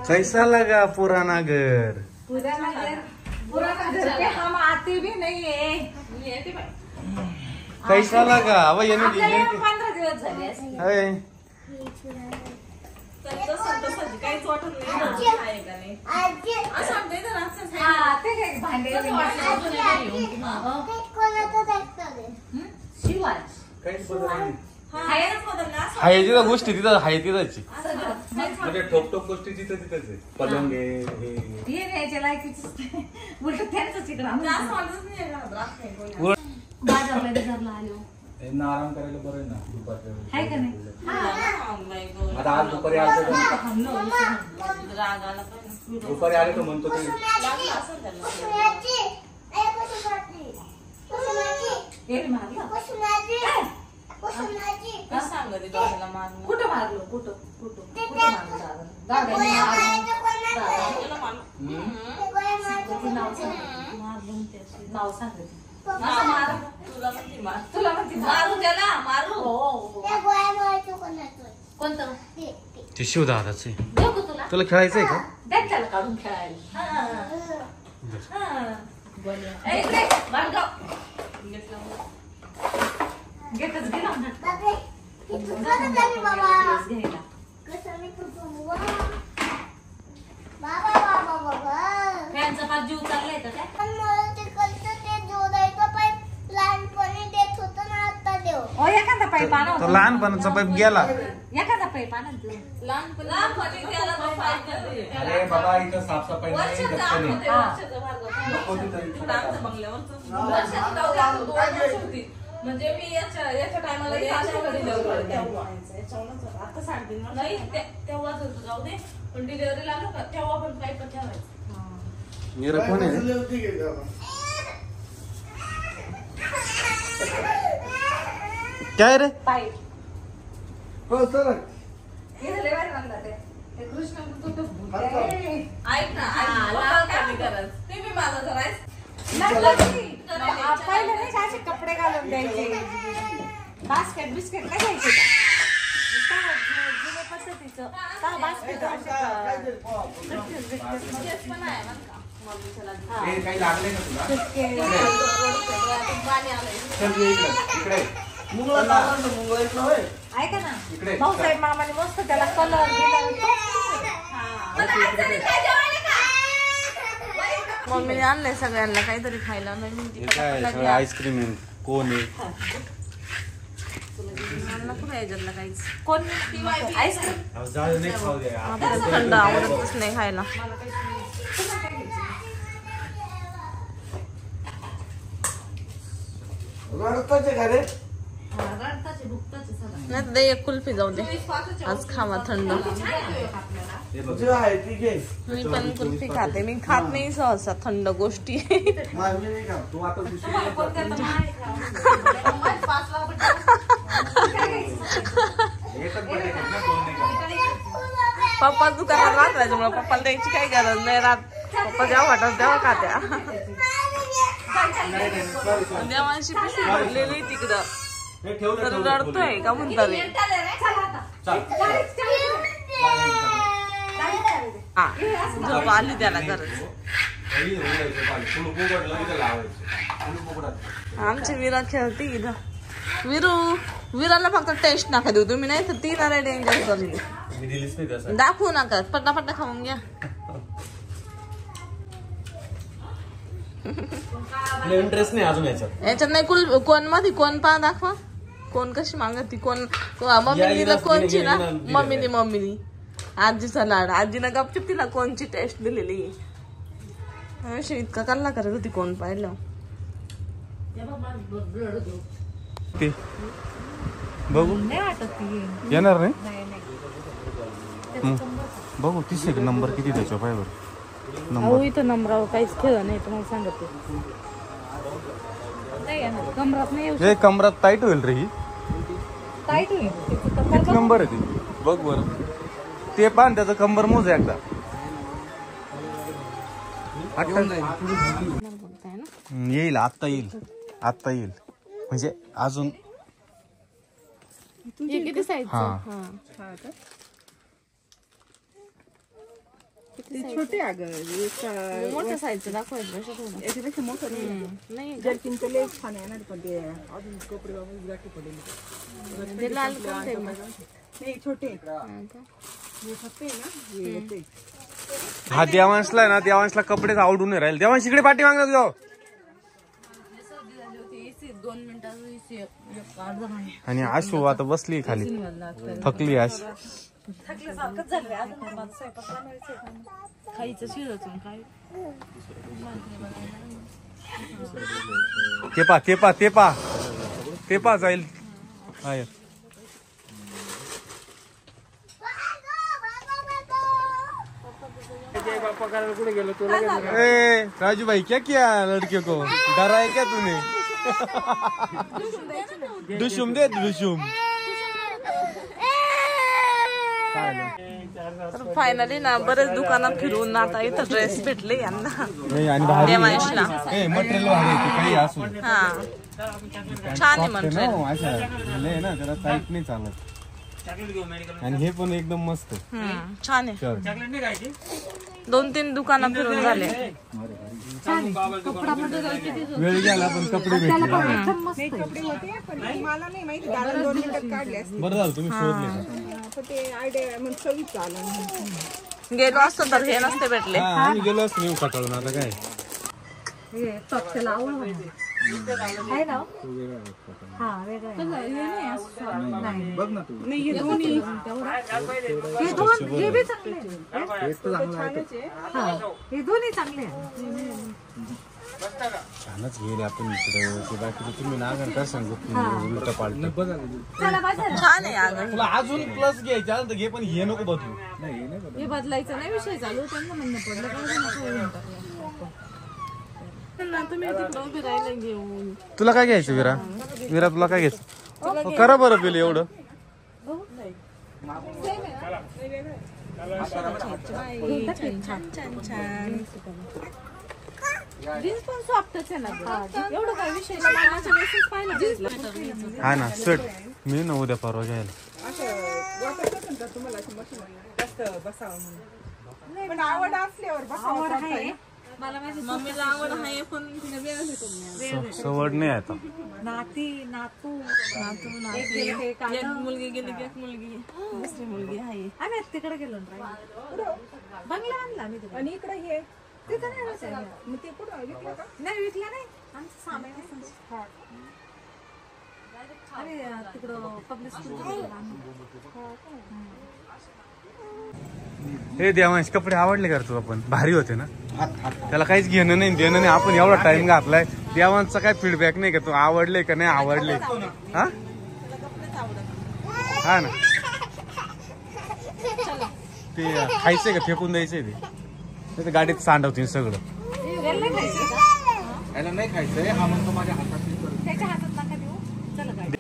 कैसा लगा पुराना घर? पुराना घर पे हम आते भी नहीं है। कैसा लगा? अब ये 15 दिवस झाले असतील. काहीच वाटत नाही. ते काय भांडे शिवाय हाय तिथं गोष्टी तिथं हाय तिथंची म्हणजे ठोकठोक गोष्टी तिथं तिथंच आहे. पलंग हे न्यायच्या लायकीच उलट त्यांचंच इकडं बाजारला घरला आलो आराम करायला बरं आहे ना दुपारच्या आहे का नाही. आता आज दुपारी आलो दुपारी आले तर म्हणतो ते कुठं मारलो कुठं नाव सांग तुला मारू त्याला मारू. कोणतं ते शिवदादाच आहे. देऊ का तुला? तुला खेळायचंय का? द्या त्याला काढून खेळायला. घेतच गेला फॅनचा फार जीव चाललाय का काय? एखादा पाईप आणा. तो लहानपणाचा पाईप गेला. एखादा पाईप आणा. अरे बाबा इथं साफसफाई नाही म्हणजे मी याच्या टायमाला आता 3.5 नाही तेव्हाच होतो. जाऊ दे पण डिलिव्हरी आलो का तेव्हा पण पाईप ठेवायचं. मेरा कोण आहे? काय रे? पाईप हो सर इथे लय भारी म्हणतात ते. ते कृष्ण ऐक ना काय करत ते मी माझा जरा पहिले नाही का असे कपडे घालून द्यायचे. बास्केट बिस्केट नाही घ्यायचे का? जुन्या पद्धतीचं का बास्केट पण आहे ना काही लागले का तुला? पाणी आलंय. चल इकडे ऐका ना भाऊसाहेब मामाने मस्त त्याला कलर दिला. मम्मीने आणलंय सगळ्यांना काहीतरी खायला नवीन. आईस्क्रीम आहे. कोण आहे? काहीच कोण आईस्क्रीम थंड आवडतच नाही खायला. नाही तर एक कुल्फी जाऊ दे आज खावा थंड. मी पण कुल्फी खाते. मी खात नाही सहसा थंड गोष्टी. पप्पा दुकानात राहत त्याच्यामुळे पप्पाला द्यायची काही गरज नाही राहत. पप्पा जेव्हा वाटत तेव्हा खात्या. देवांशी पिशवी भरलेली तिकडं तर रडतोय का म्हणतात. झोप आली त्याला गरज. आमची विरा खेळती इथं. विराला फक्त टेस्ट नका देऊ तुम्ही नाही तर ती ना डेंजर करली. दाखवू नका पटापटा खाऊन घ्या. इंटरेस्ट नाही अजून याच्यात नाही कोण मध्ये कोण पा दाखवा. कोण कशी मागती कोण मम्मीला कोणची ना मम्मीनी आजीचा लाड. आजीनं गपचूप तिला कोणची टेस्ट दिलेली. इतका कल्ला करत होती कोण पाहिलं. बघू नाही वाटत येणार नाही. बघू 30 नंबर किती त्याच्या पायवर अहो इथं नंबरावर काहीच खेळ नाही तुम्हाला सांगते. कमरात नाही हे कमरात टाईट होईल रे. ही टाईट होईल. किती नंबर आहे ती बघ बर. ते पान त्याचं कंबर मोज एकदा. येईल आता येईल म्हणजे अजून किती साईज. हा छोटे अगं मोठ्या साईजचं दाखवायचं असं थोडं. याच्यापेक्षा मोठं नाही जर्किनचं लेस छान येणार पण ते अजून कपडे वापस गाठी पडेल ते लाल कोणते नाही छोटे हे फक्त आहे ना हे ते. हा देवांशला आहे ना, देवांशला कपडेच आवडून नाही राहिले. देवांश इकडे पाठी मागणार जाऊ. 2 मिनिटात आणि आशू आता बसली खाली, थकली आश. थकल्यासारखंच झालं अजून मला स्वयंपाक बनवायचं. खायचं शिजवून काय ते पा जाईल. आहे ए राजू भाई क्या किया लड़के को, डरा है क्या तूने? दुशुम दे दुशुम. तर फायनली ना बरेच दुकानात फिरून आता इथं ड्रेस भेटले यांना देवांशला. मटेरियल काही असू हा छान आहे मटेरियल. अशा ना जरा टाईट नाही चालत. आणि हे पण एकदम मस्त छान आहे. 2-3 दुकानं फिरून झाले. वेळ गेला पण कपडे भेटले. कपडे होते पण मला नाही माहिती दादा 2 मिनिटात काढले असते. बरं झालं तुम्ही शोधले. पण ते आयडिया मग चवीच आलं. गेलो असतो तर हे नसते भेटले. आम्ही गेलो असतो येऊ कटाळून. आता काय बघ ना तू. छानच गेले आपण इकडं. ते बाकी तुम्ही ना काय सांगू उलट पालट. छान आहे अगं. तुला अजून प्लस घ्यायच्या तर घे, पण हे नको बदलू. हे बदलायचं नाही विषय चालू. त्यांना म्हणणं पडलं तुम्ही तिकडं उभी राहिले घेऊन. तुला काय घ्यायचं विरा? विरा तुला काय घ्यायचं? करा बरं बिल एवढं. जीन्स पण सॉफ्टच आहे ना. एवढं काय विषय नाही. हा ना सट मी ना उद्या परवा घ्यायला. असं वाटत नका तुम्हाला असं मशीन जास्त बसावं म्हणून. पण आवड असल्यावर बसावं आहे. मला माहिती मम्मीला आवड आहे पण तिने वेळ भेटत सवड नाही आता. नातू एक मुलगी गेली की एक मुलगी दुसरी मुलगी आहे. आम्ही तिकडे गेलो बंगला आणला आम्ही. आणि इकडे हे तिथं नाही. मग ते कुठं विकलं का? नाही विकलं नाही. आमचं सामान अरे तिकडं पब्लिक स्कूल. हे देवांश कपडे आवडले का तुला? पण भारी होते ना. त्याला काहीच घेणं नाही देणं नाही. आपण एवढा टाइम घातलाय. देवांचा काय फीडबॅक नाही का? तू आवडले का नाही आवडले? हा ना. ते खायचंय का फेकून द्यायचंय? ते गाडीत सांडवतील सगळं. याला नाही खायचंय. हा म्हणतो माझ्या हातात. त्याच्या हातात नका देऊ. चला गाडी.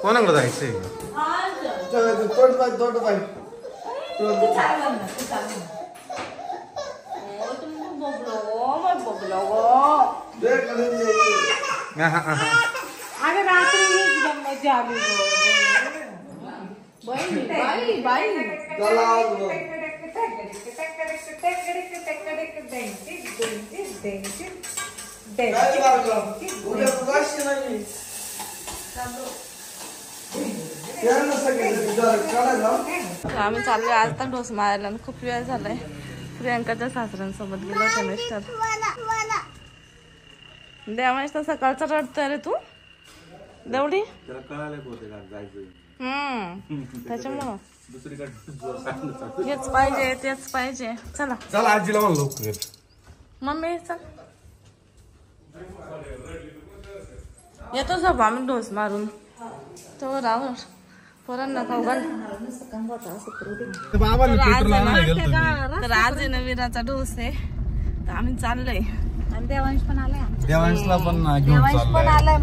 कोणाकडे जायचंय? अरे रात्री एकदम मजा आली. आम्ही चाललोय आज तर ढोस मारायला. खूप वेळ झालाय. प्रियांकाच्या सासऱ्यांसोबत गेलो होतो मिस्टर. देवांश तर सकाळचा रडतोय रे तू देवडी. त्याच्यामुळं हेच पाहिजे तेच पाहिजे. चला चला आजीला म्हणलो मम्मी चल. येतो झोप आम्ही ढोस मारून. तो रावर पोरांना खाऊ घाल. तर आज आहे ना विराचा ढोस आहे. तर आम्ही चाललोय. आणि देवांश पण आलाय. देवांशला पण घेऊन आलाय.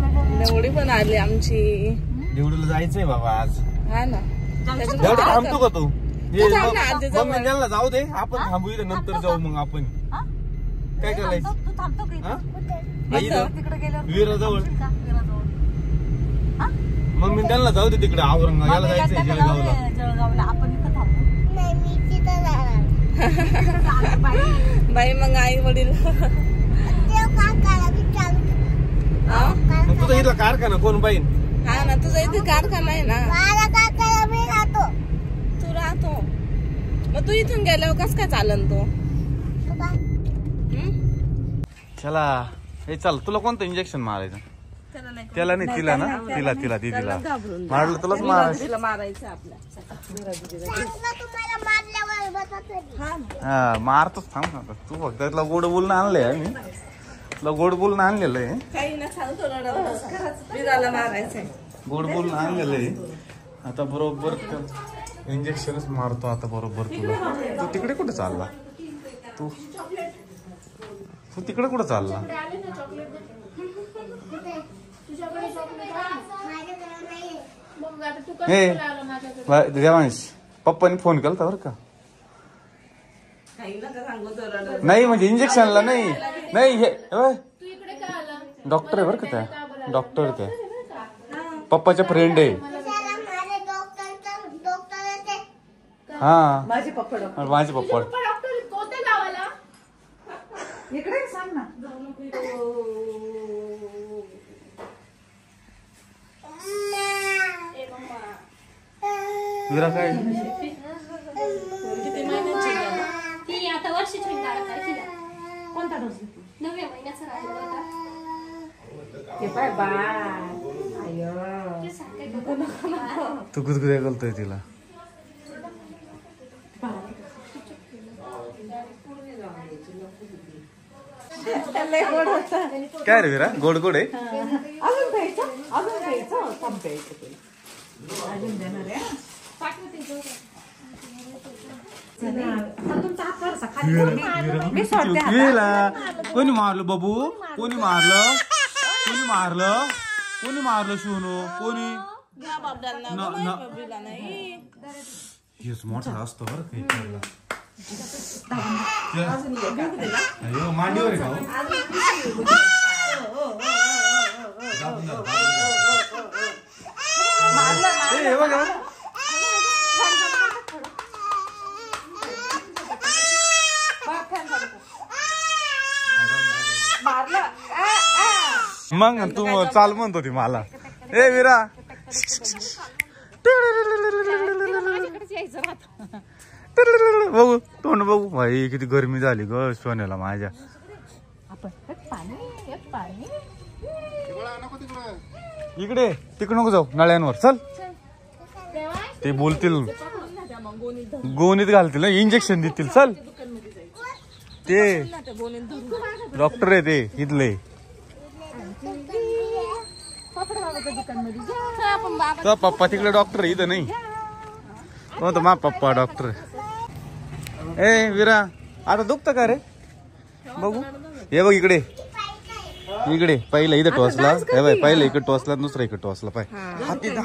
देवडी पण आली आमची. देवडीला जायचंय बाबा आज. हा ना. देवडी थांबतो का तू? मम्मी गेला जाऊ दे. आपण थांबू इथे नंतर जाऊ मग आपण. काय करायचं? तू थांबतो का? विरा जवळ मग मी त्यांना जाऊ दे तिकडे औरंगाबादला जायचंय जळगावला. जळगावला आपण इथं थांबू. बाई मग आई वडील मग तुझा इथला कारखाना कोण पाहिजे? हा ना तुझा इथे कारखाना आहे ना. तू राहतो मग तू इथून गेल्यावर कस काय चालन तू? चला हे चल तुला कोणतं इंजेक्शन मारायचं? त्याला नाही तिला ना तिला दिदीला मारलं तुलाच मारायचं. तिला मारायचं आपल्या. हा मारतोच थांब ना तू फक्त तुला गोड बोलणं आणलंय मी तुला गोड बोलणं आणलेलं आहे. काही ना सांगतो विराला मारायचंय. गोड बोलणं आणलेलं आहे. आता बरोबर इंजेक्शनच मारतो आता बरोबर तुला. तू तिकडे कुठे चालला? तू तिकडे कुठे चालला? हे देवांश पप्पानी फोन केला बरं का? नाही म्हणजे इंजेक्शनला नाही हे डॉक्टर आहे बरं का? त्या डॉक्टर त्या पप्पाच्या फ्रेंड आहे. हा माझे पप्पा इकडे सांग ना. विरा काय ती आता वर्षाची होईल दादा तारखेला. कोणता डोस? 9व्या महिन्याचा राहिला होता. ते पाय बाय. ते सारखं तू गुदगुद्या करतोय तिला. काय रे विरा गोड गोड आहे. अजून प्यायचं थांब प्यायचं अजून देणार आहे. तुमचा हात थोडासा खाली मी सोडते हात. कोणी मारलं बाबू? कोणी मारलं शिवनो? कोणी हेच मोठा असतो बरं काही करायला. मांडीवर आहे का? मग तू चाल म्हणत होती मला. ए विरा बघू तोंड बघू भाई किती गरमी झाली ग सोन्याला माझ्या. इकडे तिकडे नको जाऊ नळ्यांवर चल. ते बोलतील गोणीत घालतील ना इंजेक्शन देतील चल. ते डॉक्टर आहे ते इथले. पप्पा तिकडे डॉक्टर आहे इथं नाही. कोणतं मा पप्पा डॉक्टर. ए विरा आता दुखतं का रे? बघू हे बघ इकडे पहिलं इथं टोचला. हे बाय पहिलं इकडे टोचला दुसरा इकडे टोचला पाय. हात तिला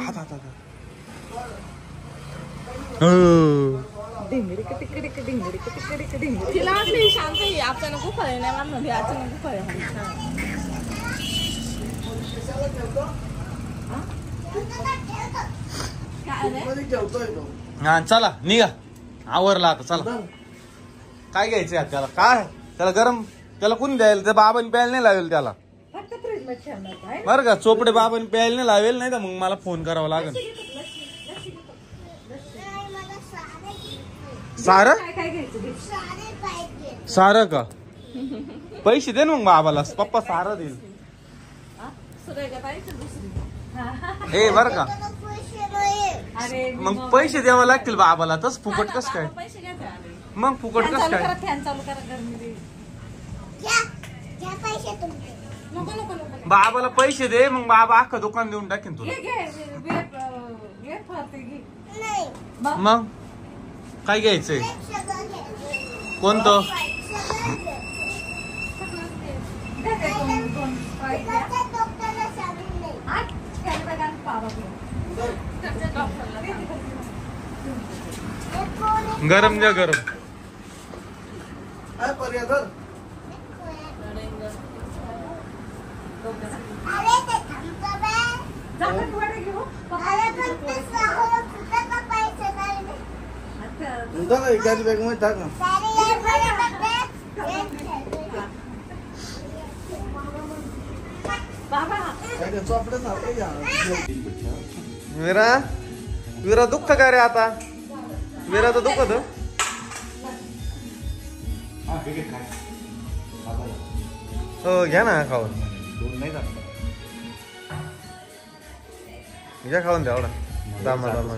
वाटली शांत आपल्याला गुफळे नाही मानलं अचानक गुफळे. हा चला निघा आवरला आता चला. काय घ्यायचंय त्याला? काय त्याला गरम त्याला कोणी द्यायला? त्या बाबांनी प्यायला नाही लावेल त्याला बरं का? चोपडे बाबांनी प्यायला नाही लावेल नाही तर मग मला फोन करावा लागेल. सारं का? पैसे दे ना मग बाबाला. पप्पा सारं देईल. हे बर का मग पैसे द्यावे लागतील बाबाला. तस फुकट कस काय? मग फुकट कस काय? बाबाला पैसे दे मग बाबा अख्खं दुकान देऊन टाकेन तुला. मग काय घ्यायचंय? कोणतं? गरम द्या गरम. कॅरी बॅग मध्ये टाक ना. विरा विरा दुखत का रे आता? विरा तर दुखत हो. घ्या ना खाऊन. घ्या खाऊन द्या एवढा. दामा दामा.